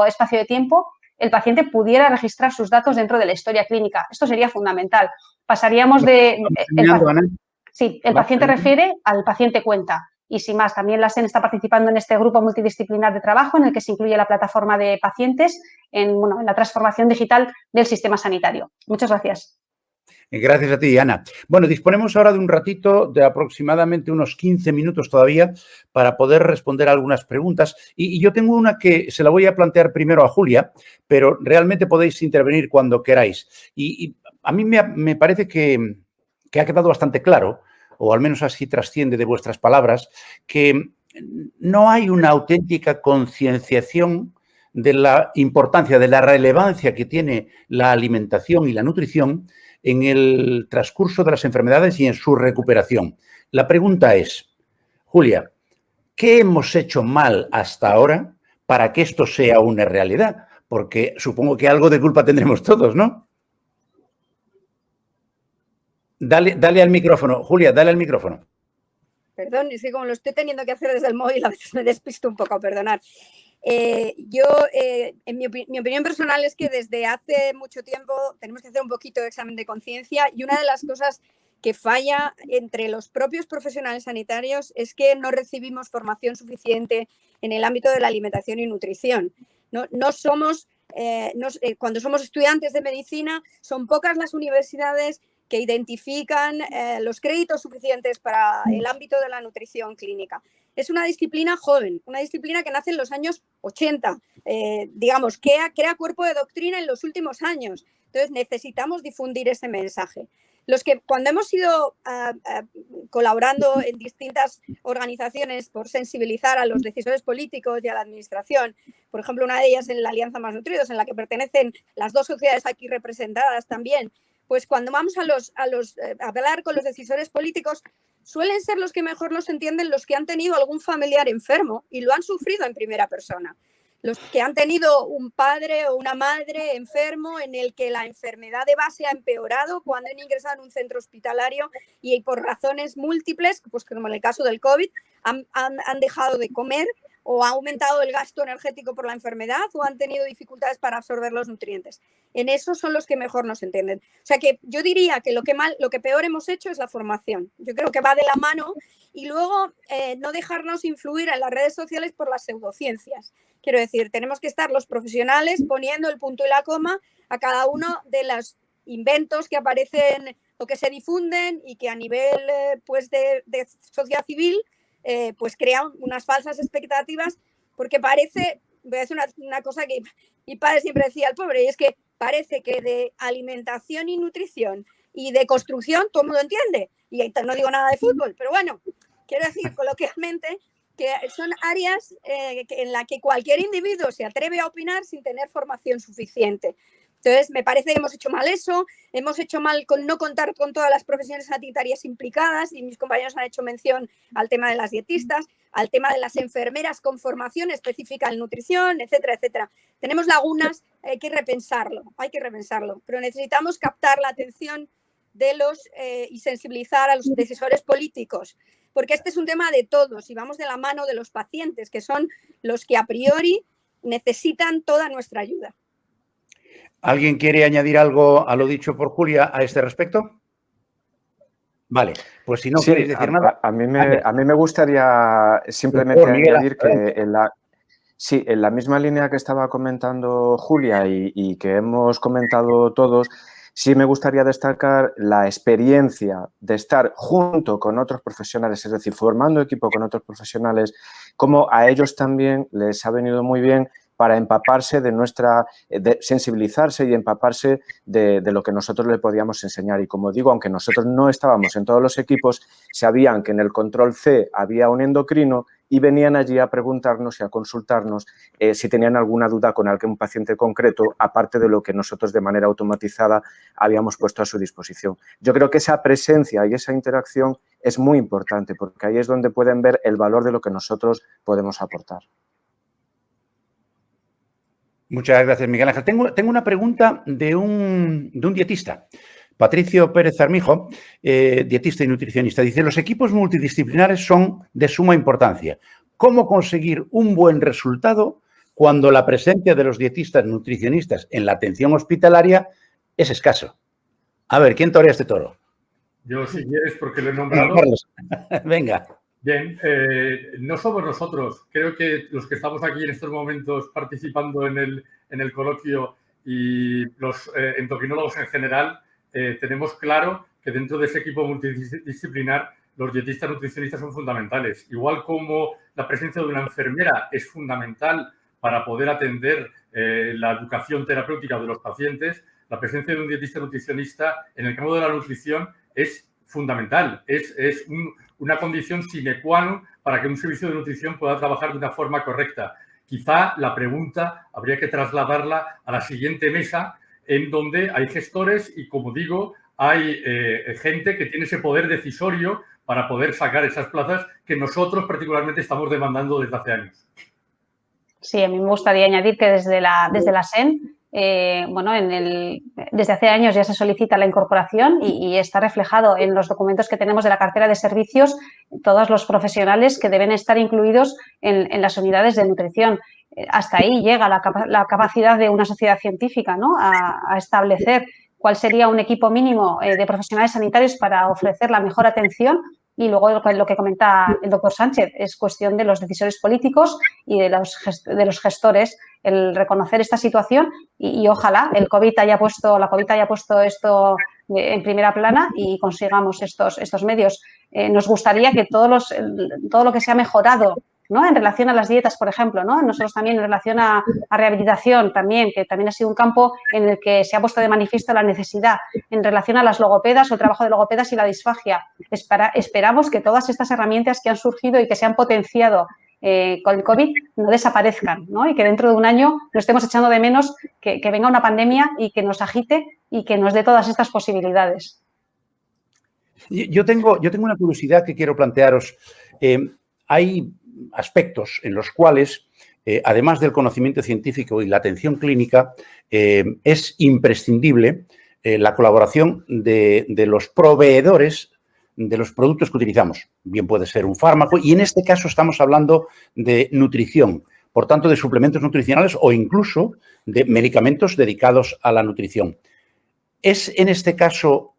espacio de tiempo, el paciente pudiera registrar sus datos dentro de la historia clínica. Esto sería fundamental. Pasaríamos de... el paciente refiere al paciente cuenta. Y sin más, también la SEN está participando en este grupo multidisciplinar de trabajo, en el que se incluye la plataforma de pacientes en la transformación digital del sistema sanitario. Muchas gracias. Gracias a ti, Ana. Bueno, disponemos ahora de un ratito, de aproximadamente unos 15 minutos todavía, para poder responder a algunas preguntas. Y yo tengo una que se la voy a plantear primero a Julia, pero realmente podéis intervenir cuando queráis. Y a mí me parece que ha quedado bastante claro o al menos así trasciende de vuestras palabras, que no hay una auténtica concienciación de la importancia, de la relevancia que tiene la alimentación y la nutrición en el transcurso de las enfermedades y en su recuperación. La pregunta es, Julia, ¿qué hemos hecho mal hasta ahora para que esto sea una realidad? Porque supongo que algo de culpa tendremos todos, ¿no? Dale al micrófono. Julia, dale al micrófono. Perdón, es que como lo estoy teniendo que hacer desde el móvil, a veces me despisto un poco, perdonad. En mi opinión personal es que desde hace mucho tiempo tenemos que hacer un poquito de examen de conciencia, y una de las cosas que falla entre los propios profesionales sanitarios es que no recibimos formación suficiente en el ámbito de la alimentación y nutrición. Cuando somos estudiantes de medicina, son pocas las universidades que identifican los créditos suficientes para el ámbito de la nutrición clínica. Es una disciplina joven, una disciplina que nace en los años 80, digamos, que crea cuerpo de doctrina en los últimos años. Entonces, necesitamos difundir ese mensaje. Los que cuando hemos ido colaborando en distintas organizaciones por sensibilizar a los decisores políticos y a la administración, por ejemplo, una de ellas en la Alianza Más Nutridos, en la que pertenecen las dos sociedades aquí representadas también, pues cuando vamos a hablar con los decisores políticos, suelen ser los que mejor nos entienden los que han tenido algún familiar enfermo y lo han sufrido en primera persona. Los que han tenido un padre o una madre enfermo en el que la enfermedad de base ha empeorado cuando han ingresado en un centro hospitalario y por razones múltiples, pues como en el caso del COVID, han dejado de comer o ha aumentado el gasto energético por la enfermedad o han tenido dificultades para absorber los nutrientes. En eso son los que mejor nos entienden. O sea que yo diría que lo que peor hemos hecho es la formación. Yo creo que va de la mano, y luego no dejarnos influir en las redes sociales por las pseudociencias. Quiero decir, tenemos que estar los profesionales poniendo el punto y la coma a cada uno de los inventos que aparecen o que se difunden y que a nivel de sociedad civil pues crean unas falsas expectativas, porque parece, voy a decir una cosa que mi padre siempre decía al pobre, y es que parece que de alimentación y nutrición y de construcción todo el mundo entiende, y no digo nada de fútbol, pero bueno, quiero decir coloquialmente que son áreas en las que cualquier individuo se atreve a opinar sin tener formación suficiente. Entonces, me parece que hemos hecho mal eso, hemos hecho mal con no contar con todas las profesiones sanitarias implicadas, y mis compañeros han hecho mención al tema de las dietistas, al tema de las enfermeras con formación específica en nutrición, etcétera, etcétera. Tenemos lagunas, hay que repensarlo, pero necesitamos captar la atención de y sensibilizar a los decisores políticos, porque este es un tema de todos y vamos de la mano de los pacientes, que son los que a priori necesitan toda nuestra ayuda. ¿Alguien quiere añadir algo a lo dicho por Julia a este respecto? Vale, pues si no queréis decir nada. A mí me gustaría simplemente añadir que en la misma línea que estaba comentando Julia y que hemos comentado todos, sí me gustaría destacar la experiencia de estar junto con otros profesionales, es decir, formando equipo con otros profesionales, como a ellos también les ha venido muy bien para empaparse de sensibilizarse y empaparse de lo que nosotros le podíamos enseñar. Y como digo, aunque nosotros no estábamos en todos los equipos, sabían que en el control C había un endocrino y venían allí a preguntarnos y a consultarnos si tenían alguna duda con algún paciente concreto, aparte de lo que nosotros de manera automatizada habíamos puesto a su disposición. Yo creo que esa presencia y esa interacción es muy importante, porque ahí es donde pueden ver el valor de lo que nosotros podemos aportar. Muchas gracias, Miguel Ángel. Tengo una pregunta de un dietista, Patricio Pérez Armijo, dietista y nutricionista. Dice, los equipos multidisciplinares son de suma importancia. ¿Cómo conseguir un buen resultado cuando la presencia de los dietistas nutricionistas en la atención hospitalaria es escaso? A ver, ¿quién torea este toro? Yo, si quieres, porque lo he nombrado. Venga. Bien, no somos nosotros. Creo que los que estamos aquí en estos momentos participando en el coloquio y los endocrinólogos en general, tenemos claro que dentro de ese equipo multidisciplinar los dietistas nutricionistas son fundamentales. Igual como la presencia de una enfermera es fundamental para poder atender la educación terapéutica de los pacientes, la presencia de un dietista nutricionista en el campo de la nutrición es fundamental, es una condición sine qua non para que un servicio de nutrición pueda trabajar de una forma correcta. Quizá la pregunta habría que trasladarla a la siguiente mesa, en donde hay gestores y, como digo, hay gente que tiene ese poder decisorio para poder sacar esas plazas que nosotros particularmente estamos demandando desde hace años. Sí, a mí me gustaría añadir que desde la SEN, bueno, desde hace años ya se solicita la incorporación y está reflejado en los documentos que tenemos de la cartera de servicios todos los profesionales que deben estar incluidos en las unidades de nutrición. Hasta ahí llega la capacidad de una sociedad científica, ¿no?, a establecer cuál sería un equipo mínimo de profesionales sanitarios para ofrecer la mejor atención. Y luego lo que comenta el doctor Sánchez es cuestión de los decisores políticos y de los gestores el reconocer esta situación y ojalá la COVID haya puesto esto en primera plana y consigamos estos medios. Nos gustaría que todo lo que se ha mejorado, ¿no?, en relación a las dietas, por ejemplo, ¿no?, nosotros también en relación a rehabilitación también, que también ha sido un campo en el que se ha puesto de manifiesto la necesidad, en relación a las logopedas o el trabajo de logopedas y la disfagia. Esperamos que todas estas herramientas que han surgido y que se han potenciado con el COVID no desaparezcan, ¿no?, y que dentro de un año no estemos echando de menos que venga una pandemia y que nos agite y que nos dé todas estas posibilidades. Yo tengo una curiosidad que quiero plantearos. Hay aspectos en los cuales, además del conocimiento científico y la atención clínica, es imprescindible la colaboración de los proveedores de los productos que utilizamos. Bien puede ser un fármaco y en este caso estamos hablando de nutrición, por tanto de suplementos nutricionales o incluso de medicamentos dedicados a la nutrición. ¿Es en este caso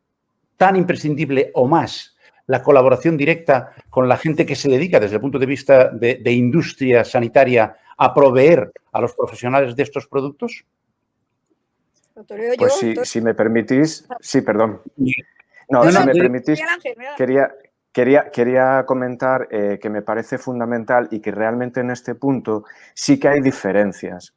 tan imprescindible o más la colaboración directa con la gente que se dedica desde el punto de vista de industria sanitaria a proveer a los profesionales de estos productos? Pues si me permitís, sí, perdón. No, si me permitís, quería comentar que me parece fundamental y que realmente en este punto sí que hay diferencias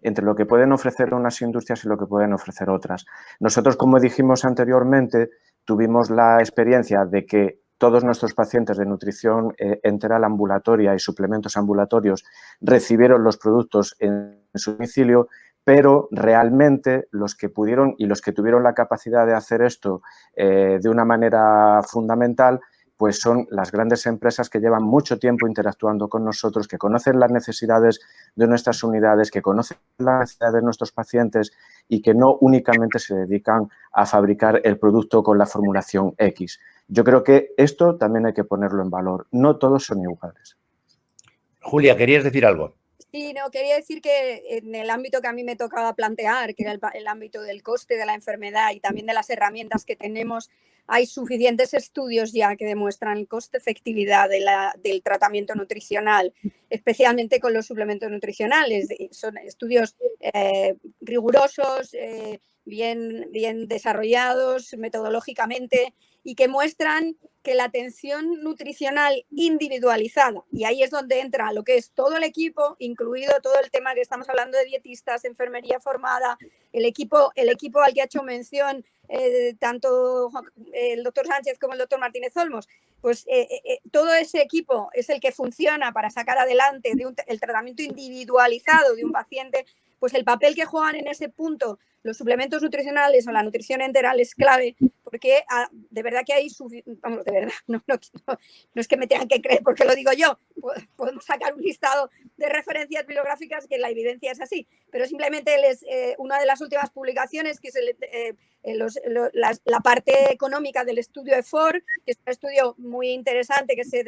entre lo que pueden ofrecer unas industrias y lo que pueden ofrecer otras. Nosotros, como dijimos anteriormente, tuvimos la experiencia de que todos nuestros pacientes de nutrición enteral ambulatoria y suplementos ambulatorios recibieron los productos en su domicilio, pero realmente los que pudieron y los que tuvieron la capacidad de hacer esto de una manera fundamental, pues son las grandes empresas que llevan mucho tiempo interactuando con nosotros, que conocen las necesidades de nuestras unidades, que conocen las necesidades de nuestros pacientes y que no únicamente se dedican a fabricar el producto con la formulación X. Yo creo que esto también hay que ponerlo en valor. No todos son iguales. Julia, ¿querías decir algo? Sí, no, quería decir que en el ámbito que a mí me tocaba plantear, que era el ámbito del coste de la enfermedad y también de las herramientas que tenemos, hay suficientes estudios ya que demuestran el coste-efectividad del tratamiento nutricional, especialmente con los suplementos nutricionales. Son estudios rigurosos, bien desarrollados metodológicamente y que muestran que la atención nutricional individualizada, y ahí es donde entra lo que es todo el equipo, incluido todo el tema que estamos hablando de dietistas, enfermería formada, el equipo al que ha hecho mención tanto el doctor Sánchez como el doctor Martínez Olmos, pues todo ese equipo es el que funciona para sacar adelante el tratamiento individualizado de un paciente. Pues el papel que juegan en ese punto los suplementos nutricionales o la nutrición enteral es clave, porque de verdad que hay, vamos, de verdad, no es que me tengan que creer porque lo digo yo, podemos sacar un listado de referencias bibliográficas que la evidencia es así, pero simplemente una de las últimas publicaciones, que es la parte económica del estudio EFOR, que es un estudio muy interesante que se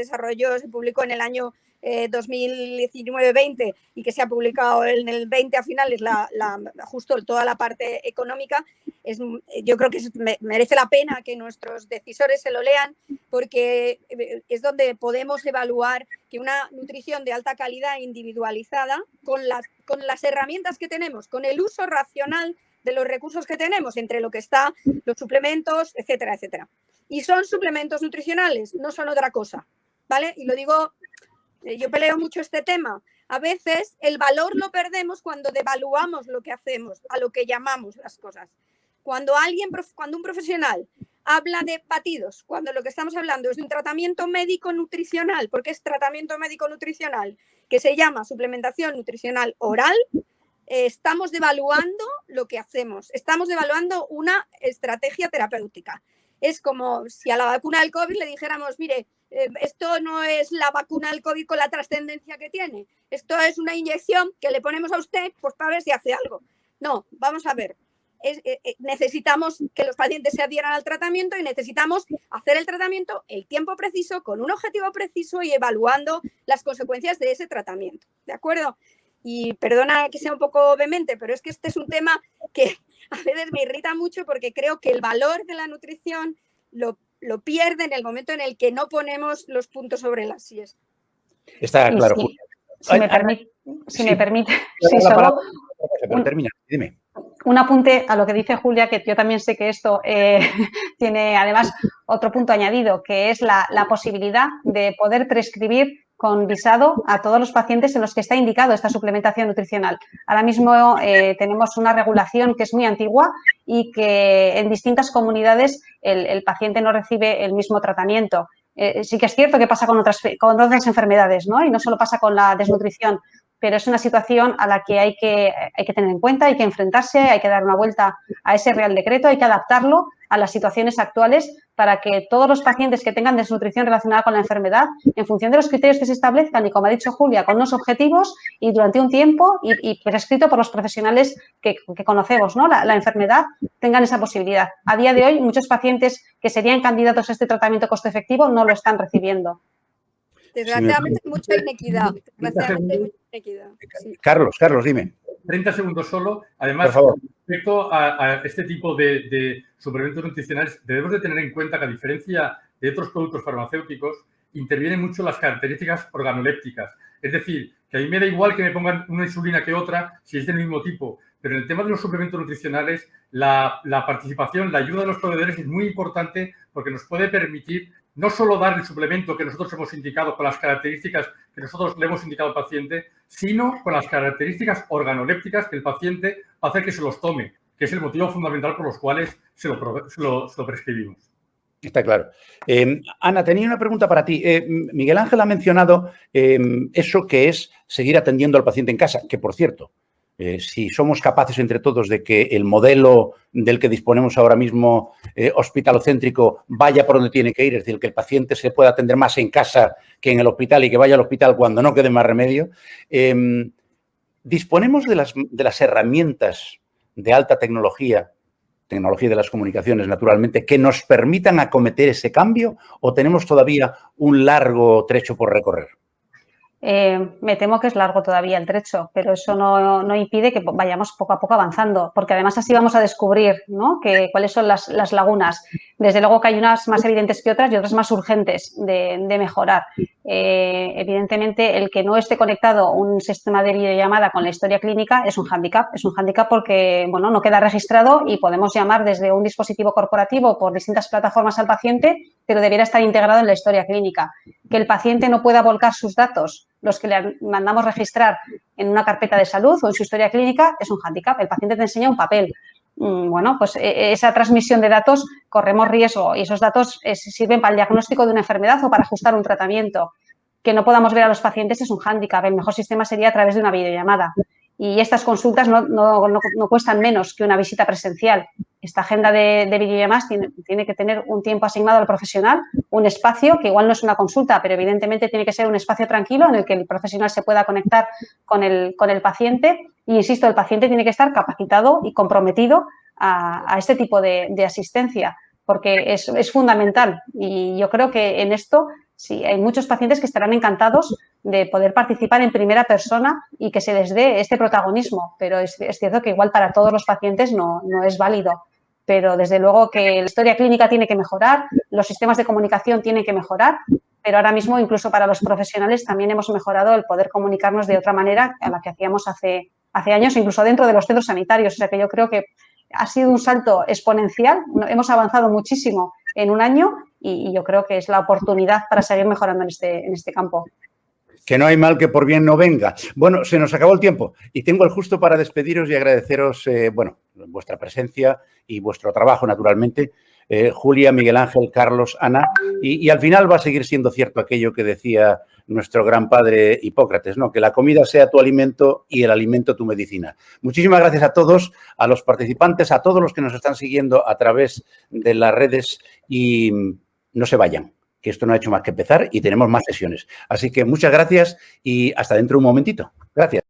publicó en el año 2019-20 y que se ha publicado en el 20 a finales, justo toda la parte económica. Yo creo que merece la pena que nuestros decisores se lo lean, porque es donde podemos evaluar que una nutrición de alta calidad individualizada con las herramientas que tenemos, con el uso racional de los recursos que tenemos, entre lo que está los suplementos, etcétera, etcétera. Y son suplementos nutricionales, no son otra cosa, ¿vale? Y lo digo, yo peleo mucho este tema. A veces el valor lo perdemos cuando devaluamos lo que hacemos, a lo que llamamos las cosas. Cuando un profesional habla de batidos, cuando lo que estamos hablando es de un tratamiento médico-nutricional, porque es tratamiento médico-nutricional, que se llama suplementación nutricional oral, estamos devaluando lo que hacemos, estamos devaluando una estrategia terapéutica. Es como si a la vacuna del COVID le dijéramos, mire, esto no es la vacuna del COVID con la trascendencia que tiene, esto es una inyección que le ponemos a usted pues para ver si hace algo. No, vamos a ver, necesitamos que los pacientes se adhieran al tratamiento y necesitamos hacer el tratamiento el tiempo preciso, con un objetivo preciso y evaluando las consecuencias de ese tratamiento, ¿de acuerdo? Y perdona que sea un poco vehemente, pero es que este es un tema que a veces me irrita mucho porque creo que el valor de la nutrición lo pierde en el momento en el que no ponemos los puntos sobre las sillas. Está claro. Si me permite, sí, solo termina, dime. Un apunte a lo que dice Julia, que yo también sé que esto tiene además otro punto añadido, que es la posibilidad de poder prescribir con visado a todos los pacientes en los que está indicado esta suplementación nutricional. Ahora mismo tenemos una regulación que es muy antigua y que en distintas comunidades el paciente no recibe el mismo tratamiento. Sí que es cierto que pasa con otras enfermedades, ¿no? Y no solo pasa con la desnutrición, pero es una situación a la que hay que tener en cuenta, hay que enfrentarse, hay que dar una vuelta a ese Real Decreto, hay que adaptarlo a las situaciones actuales para que todos los pacientes que tengan desnutrición relacionada con la enfermedad, en función de los criterios que se establezcan y, como ha dicho Julia, con unos objetivos y durante un tiempo y prescrito por los profesionales que conocemos, ¿no? La enfermedad, tengan esa posibilidad. A día de hoy, muchos pacientes que serían candidatos a este tratamiento costo efectivo no lo están recibiendo. Desgraciadamente mucha inequidad. Sí. Carlos, dime. 30 segundos solo. Además, respecto a este tipo de suplementos nutricionales, debemos de tener en cuenta que, a diferencia de otros productos farmacéuticos, intervienen mucho las características organolépticas. Es decir, que a mí me da igual que me pongan una insulina que otra si es del mismo tipo, pero en el tema de los suplementos nutricionales, la participación, la ayuda de los proveedores es muy importante porque nos puede permitir no solo dar el suplemento que nosotros hemos indicado con las características que nosotros le hemos indicado al paciente, sino con las características organolépticas que el paciente va a hacer que se los tome, que es el motivo fundamental por los cuales se lo prescribimos. Está claro. Ana, tenía una pregunta para ti. Miguel Ángel ha mencionado eso que es seguir atendiendo al paciente en casa, que, por cierto, si somos capaces entre todos de que el modelo del que disponemos ahora mismo hospitalocéntrico vaya por donde tiene que ir, es decir, que el paciente se pueda atender más en casa que en el hospital y que vaya al hospital cuando no quede más remedio, disponemos de las herramientas de alta tecnología de las comunicaciones, naturalmente, que nos permitan acometer ese cambio, o tenemos todavía un largo trecho por recorrer? Me temo que es largo todavía el trecho, pero eso no impide que vayamos poco a poco avanzando, porque además así vamos a descubrir, ¿no?, cuáles son las lagunas. Desde luego que hay unas más evidentes que otras y otras más urgentes de mejorar. Evidentemente, el que no esté conectado un sistema de videollamada con la historia clínica es un hándicap. Es un hándicap porque, bueno, no queda registrado y podemos llamar desde un dispositivo corporativo por distintas plataformas al paciente, pero debiera estar integrado en la historia clínica. Que el paciente no pueda volcar sus datos, los que le mandamos registrar en una carpeta de salud o en su historia clínica, es un hándicap. El paciente te enseña un papel. Bueno, pues esa transmisión de datos corremos riesgo y esos datos sirven para el diagnóstico de una enfermedad o para ajustar un tratamiento. Que no podamos ver a los pacientes es un hándicap. El mejor sistema sería a través de una videollamada. Y estas consultas no cuestan menos que una visita presencial. Esta agenda de videollamadas tiene que tener un tiempo asignado al profesional, un espacio, que igual no es una consulta, pero evidentemente tiene que ser un espacio tranquilo en el que el profesional se pueda conectar con el paciente. Y, insisto, el paciente tiene que estar capacitado y comprometido a este tipo de asistencia, porque es fundamental. Y yo creo que en esto sí, hay muchos pacientes que estarán encantados de poder participar en primera persona y que se les dé este protagonismo, pero es cierto que igual para todos los pacientes no es válido. Pero desde luego que la historia clínica tiene que mejorar, los sistemas de comunicación tienen que mejorar, pero ahora mismo incluso para los profesionales también hemos mejorado el poder comunicarnos de otra manera a la que hacíamos hace años, incluso dentro de los centros sanitarios. O sea que yo creo que ha sido un salto exponencial, hemos avanzado muchísimo en un año y yo creo que es la oportunidad para seguir mejorando en este campo. Que no hay mal que por bien no venga. Bueno, se nos acabó el tiempo y tengo el justo para despediros y agradeceros, bueno, vuestra presencia y vuestro trabajo, naturalmente. Julia, Miguel Ángel, Carlos, Ana. Y al final va a seguir siendo cierto aquello que decía nuestro gran padre Hipócrates, ¿no? Que la comida sea tu alimento y el alimento tu medicina. Muchísimas gracias a todos, a los participantes, a todos los que nos están siguiendo a través de las redes y no se vayan, que esto no ha hecho más que empezar y tenemos más sesiones. Así que muchas gracias y hasta dentro de un momentito. Gracias.